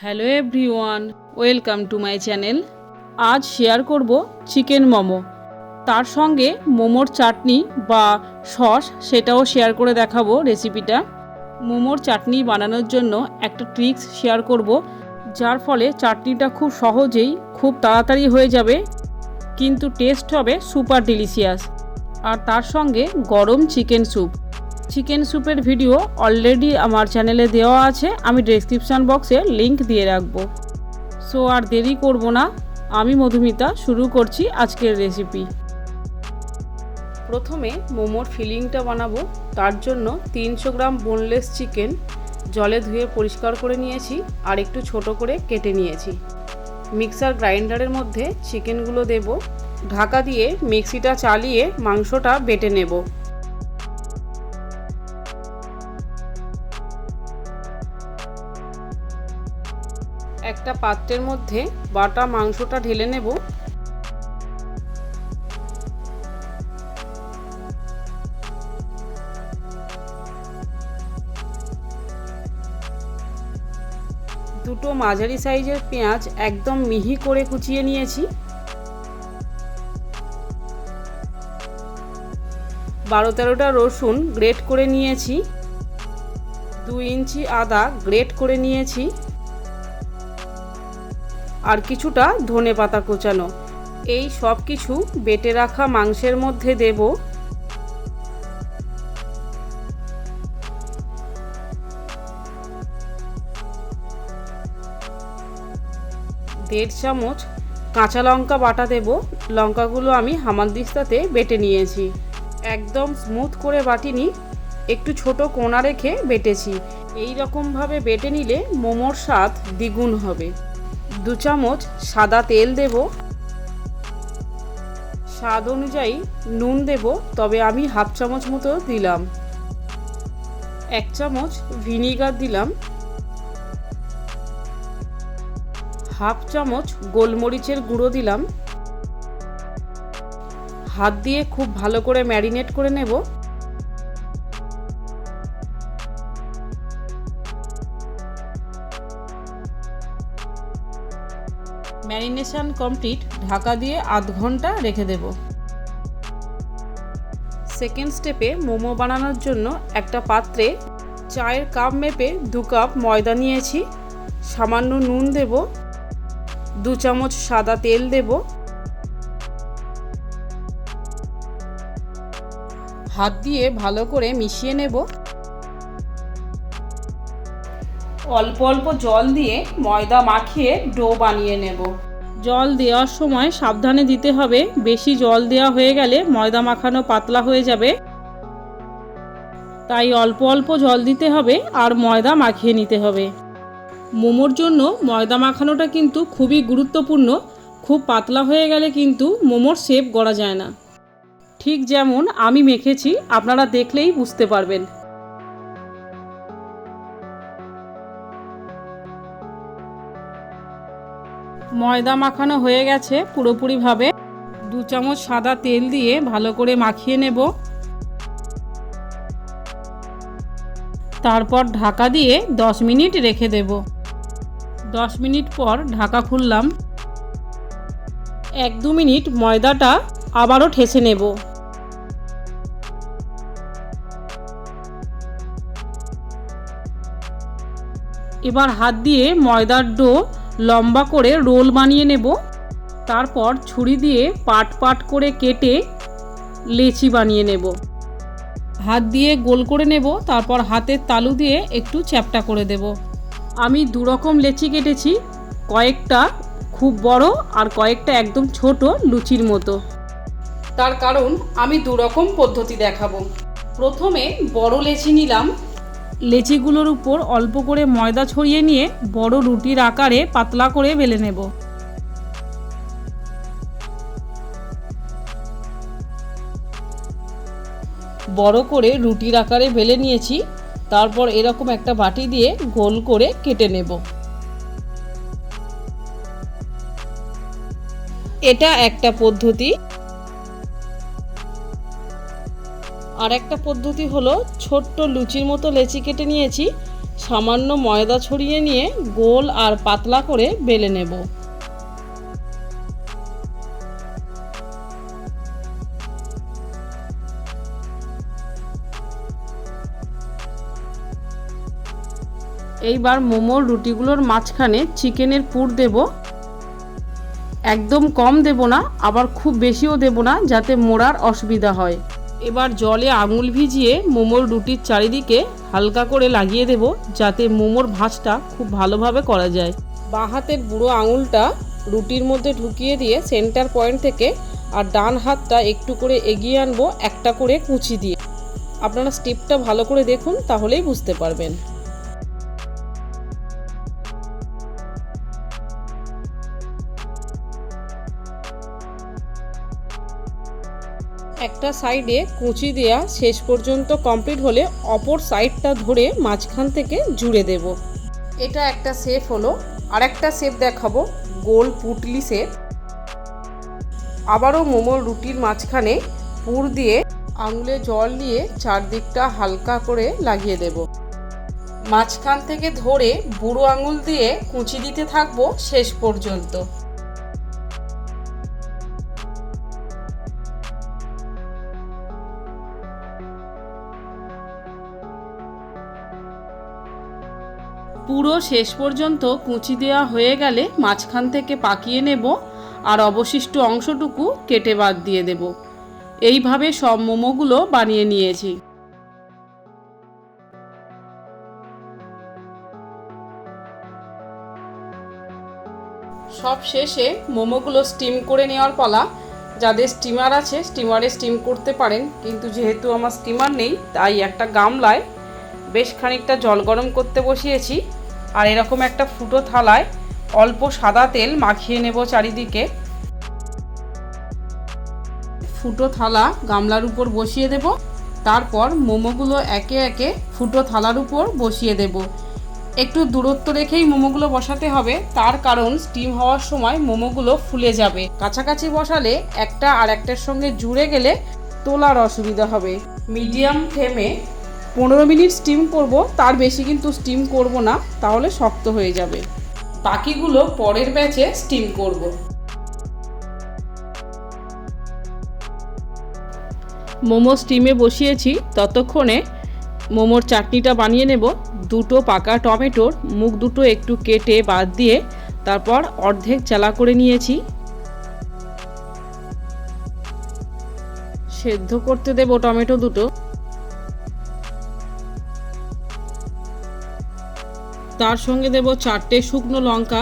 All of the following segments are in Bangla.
Hello everyone, welcome to my channel. আজ শেয়ার করব চিকেন মোমো, তার সঙ্গে মোমোর চাটনি বা সস সেটাও শেয়ার করে দেখাবো রেসিপিটা। মোমোর চাটনি বানানোর জন্য একটা ট্রিক্স শেয়ার করব, যার ফলে চাটনিটা খুব সহজেই খুব তাড়াতাড়ি হয়ে যাবে, কিন্তু টেস্ট হবে সুপার ডিলিশিয়াস। আর তার সঙ্গে গরম চিকেন স্যুপ। চিকেন স্যুপের ভিডিও অলরেডি আমার চ্যানেলে দেওয়া আছে, আমি ডেসক্রিপশান বক্সে লিংক দিয়ে রাখবো। সো আর দেরি করব না, আমি মধুমিতা শুরু করছি আজকের রেসিপি। প্রথমে মোমোর ফিলিংটা বানাবো। তার জন্য 300 গ্রাম বোনলেস চিকেন জলে ধুয়ে পরিষ্কার করে নিয়েছি আর একটু ছোট করে কেটে নিয়েছি। মিক্সার গ্রাইন্ডারের মধ্যে চিকেনগুলো দেব, ঢাকা দিয়ে মিক্সিটা চালিয়ে মাংসটা বেটে নেব। একটা পাত্রের মধ্যে বাটা মাংসটা ঢেলে নেব। দুটো মাঝারি সাইজের পেঁয়াজ একদম মিহি করে কুচিয়ে নিয়েছি। 12-13টা রসুন গ্রেট করে নিয়েছি। 2 ইঞ্চি আদা গ্রেট করে নিয়েছি। আর কিছুটা ধনেপাতা কোচানো। এই সব কিছু বেটে রাখা মাংসের মধ্যে দেব। দেড় চামচ কাঁচা লঙ্কা বাটা দেব। লঙ্কাগুলো আমি হামানদিস্তাতে বেটে নিয়েছি। একদম স্মুথ করে বাটিনি, একটু ছোট কোনা রেখে বেটেছি। এই রকমভাবে বেটে নিলে মোমোর স্বাদ দ্বিগুণ হবে। 2 চামচ সাদা তেল দেব। স্বাদ অনুযায়ী নুন দেব, তবে আমি হাফ চামচ মতো দিলাম। 1 চামচ ভিনিগার দিলাম। হাফ চামচ গোলমরিচের গুঁড়ো দিলাম। হাত দিয়ে খুব ভালো করে ম্যারিনেট করে নেব। ম্যারিনেশন কমপ্লিট, ঢাকা দিয়ে আধ ঘন্টা রেখে দেব। সেকেন্ড স্টেপে মোমো বানানোর জন্য একটা পাত্রে চায়ের কাপ মেপে 2 কাপ ময়দা নিয়েছি। সামান্য নুন দেব। 2 চামচ সাদা তেল দেব। হাত দিয়ে ভালো করে মিশিয়ে নেব। অল্প অল্প জল দিয়ে ময়দা মাখিয়ে ডো বানিয়ে নেব। জল দেওয়ার সময় সাবধানে দিতে হবে, বেশি জল দেওয়া হয়ে গেলে ময়দা মাখানো পাতলা হয়ে যাবে। তাই অল্প অল্প জল দিতে হবে আর ময়দা মাখিয়ে নিতে হবে। মোমোর জন্য ময়দা মাখানোটা কিন্তু খুবই গুরুত্বপূর্ণ। খুব পাতলা হয়ে গেলে কিন্তু মোমোর শেপ গড়া যায় না। ঠিক যেমন আমি মেখেছি, আপনারা দেখলেই বুঝতে পারবেন। ময়দা মাখানো হয়ে গেছে পুরোপুরিভাবে। 2 চামচ সাদা তেল দিয়ে ভালো করে মাখিয়ে নেব। তারপর ঢাকা দিয়ে 10 মিনিট রেখে দেব। 10 মিনিট পর ঢাকা খুললাম। 1-2 মিনিট ময়দাটা আবারও ঠেসে নেব। এবার হাত দিয়ে ময়দার ডো লম্বা করে রোল বানিয়ে নেব। তারপর ছুরি দিয়ে পাট পাট করে কেটে লেচি বানিয়ে নেব। হাত দিয়ে গোল করে নেব, তারপর হাতের তালু দিয়ে একটু চ্যাপ্টা করে দেব। আমি 2 রকম লেচি কেটেছি, কয়েকটা খুব বড় আর কয়েকটা একদম ছোট লুচির মতো। তার কারণ আমি 2 রকম পদ্ধতি দেখাবো। প্রথমে বড় লেচি নিলাম। লেচিগুলোর উপর অল্প করে ময়দা ছড়িয়ে নিয়ে বড় রুটির আকারে পাতলা করে বেলে নেব। বড় করে রুটির আকারে বেলে নিয়েছি। তারপর এরকম একটা বাটি দিয়ে গোল করে কেটে নেব। এটা একটা পদ্ধতি। আর একটা পদ্ধতি হলো ছোট্ট লুচির মতো লেচি কেটে নিয়েছি, সামান্য ময়দা ছড়িয়ে নিয়ে গোল আর পাতলা করে বেলে নেব। এইবার মোমোর রুটিগুলোর মাঝখানে চিকেনের পুর দেব। একদম কম দেব না, আবার খুব বেশিও দেব না, যাতে মোড়ার অসুবিধা হয়। এবার জলে আঙুল ভিজিয়ে মোমোর রুটির চারিদিকে হালকা করে লাগিয়ে দেব, যাতে মোমোর ভাঁজটা খুব ভালোভাবে করা যায়। বাঁ হাতের বুড়ো আঙুলটা রুটির মধ্যে ঢুকিয়ে দিয়ে সেন্টার পয়েন্ট থেকে আর ডান হাতটা একটু করে এগিয়ে আনবো একটা করে কুচি দিয়ে। আপনারা স্টেপটা ভালো করে দেখুন, তাহলেই বুঝতে পারবেন। একটা সাইডে কুচি দেয়া শেষ পর্যন্ত কমপ্লিট হলে অপর সাইডটা ধরে মাঝখান থেকে জুড়ে দেব। এটা একটা শেপ হলো। আর একটা শেপ দেখাবো, গোল পুটলি শেপ। আবারও মোমোর রুটির মাঝখানে পুর দিয়ে আঙুলে জল দিয়ে চারদিকটা হালকা করে লাগিয়ে দেব। মাঝখান থেকে ধরে বুড়ো আঙুল দিয়ে কুচি দিতে থাকবো শেষ পর্যন্ত। পুরো শেষ পর্যন্ত কুচি দেওয়া হয়ে গেলে মাঝখান থেকে পাকিয়ে নেব আর অবশিষ্ট অংশটুকু কেটে বাদ দিয়ে দেব। এইভাবে সব মোমোগুলো বানিয়ে নিয়েছি। সব শেষে মোমোগুলো স্টিম করে নেওয়ার পালা। যাদের স্টিমার আছে স্টিমারে স্টিম করতে পারেন, কিন্তু যেহেতু আমার স্টিমার নেই তাই একটা গামলায় বেশ খানিকটা জল গরম করতে বসিয়েছি। আর এরকম একটা ফুটো থালায় অল্প সাদা তেল মাখিয়ে নেব চারিদিকে। ফুটো থালা গামলার উপর বসিয়ে দেব। তারপর মোমোগুলো একে একে ফুটো থালার উপর বসিয়ে দেব। একটু দূরত্ব রেখেই মোমোগুলো বসাতে হবে, তার কারণ স্টিম হওয়ার সময় মোমোগুলো ফুলে যাবে। কাছাকাছি বসালে একটা আর একটার সঙ্গে জুড়ে গেলে তোলার অসুবিধা হবে। মিডিয়াম ফ্লেমে 15 মিনিট স্টিম করব, তার বেশি কিন্তু স্টিম করব না, তাহলে শক্ত হয়ে যাবে। বাকিগুলো পরের ব্যাচে স্টিম করব। মোমো স্টিমে বসিয়েছি, ততক্ষণে মোমোর চাটনিটা বানিয়ে নেব। দুটো পাকা টমেটোর মুখ দুটো একটু কেটে বাদ দিয়ে তারপর অর্ধেক চালা করে নিয়েছি। সেদ্ধ করতে দেব টমেটো দুটো। তার সঙ্গে দেব 4টে শুকনো লঙ্কা,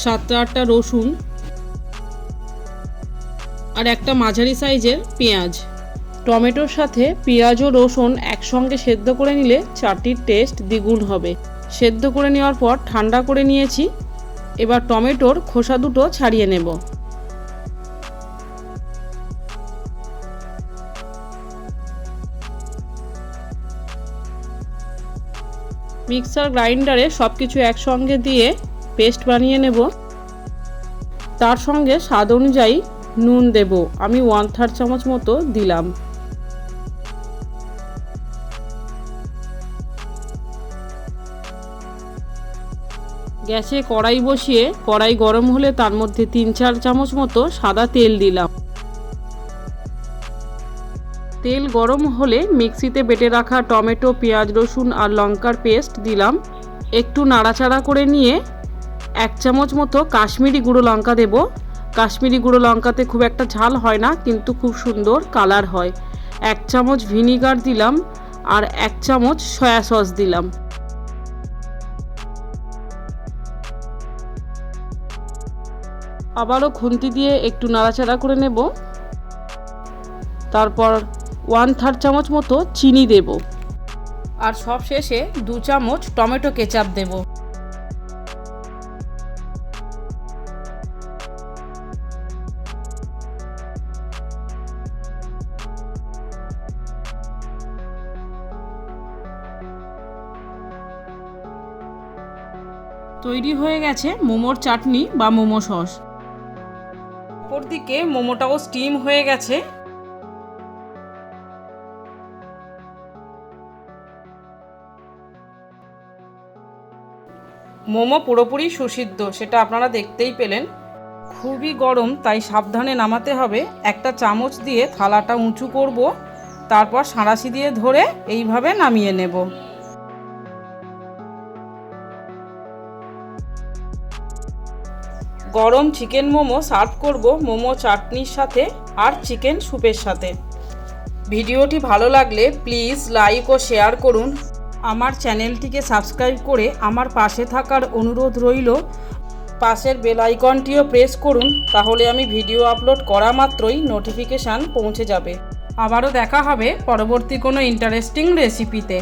7-8টা রসুন আর একটা মাঝারি সাইজের পেঁয়াজ। টমেটোর সাথে পেঁয়াজ ও রসুন একসঙ্গে সেদ্ধ করে নিলে চাটনির টেস্ট দ্বিগুণ হবে। সেদ্ধ করে নেওয়ার পর ঠান্ডা করে নিয়েছি। এবার টমেটোর খোসা দুটো ছাড়িয়ে নেব। মিক্সার গ্রাইন্ডারে সব কিছু একসঙ্গে দিয়ে পেস্ট বানিয়ে নেব। তার সঙ্গে স্বাদ অনুযায়ী নুন দেব। আমি 1/3 চামচ মতো দিলাম। গ্যাসে কড়াই বসিয়ে কড়াই গরম হলে তার মধ্যে 3-4 চামচ মতো সাদা তেল দিলাম। তেল গরম হলে মিক্সিতে বেটে রাখা টমেটো, পেঁয়াজ, রসুন আর লঙ্কার পেস্ট দিলাম। একটু নাড়াচাড়া করে নিয়ে 1 চামচ মতো কাশ্মীরি গুঁড়ো লঙ্কা দেব। কাশ্মীরি গুঁড়ো লঙ্কাতে খুব একটা ঝাল হয় না, কিন্তু খুব সুন্দর কালার হয়। 1 চামচ ভিনিগার দিলাম আর 1 চামচ সয়া সস দিলাম। আবারও খুন্তি দিয়ে একটু নাড়াচাড়া করে নেব। তারপর 1/3 চামচ মতো চিনি দেব আর সব শেষে 2 চামচ টমেটো কেচাপ দেব। তৈরি হয়ে গেছে মোমোর চাটনি বা মোমো সস। অপর দিকে মোমোটাও স্টিম হয়ে গেছে। মোমো পুরোপুরি সুসিদ্ধ, সেটা আপনারা দেখতেই পেলেন। খুবই গরম, তাই সাবধানে নামাতে হবে। একটা চামচ দিয়ে থালাটা উঁচু করব, তারপর সাঁড়াশি দিয়ে ধরে এইভাবে নামিয়ে নেব। গরম চিকেন মোমো সার্ভ করব মোমো চাটনির সাথে আর চিকেন স্যুপের সাথে। ভিডিওটি ভালো লাগলে প্লিজ লাইক ও শেয়ার করুন। আমার চ্যানেলটিকে সাবস্ক্রাইব করে আমার পাশে থাকার অনুরোধ রইল। পাশের বেল আইকনটিও প্রেস করুন, তাহলে আমি ভিডিও আপলোড করা মাত্রই নোটিফিকেশান পৌঁছে যাবে। আবারও দেখা হবে পরবর্তী কোনো ইন্টারেস্টিং রেসিপিতে।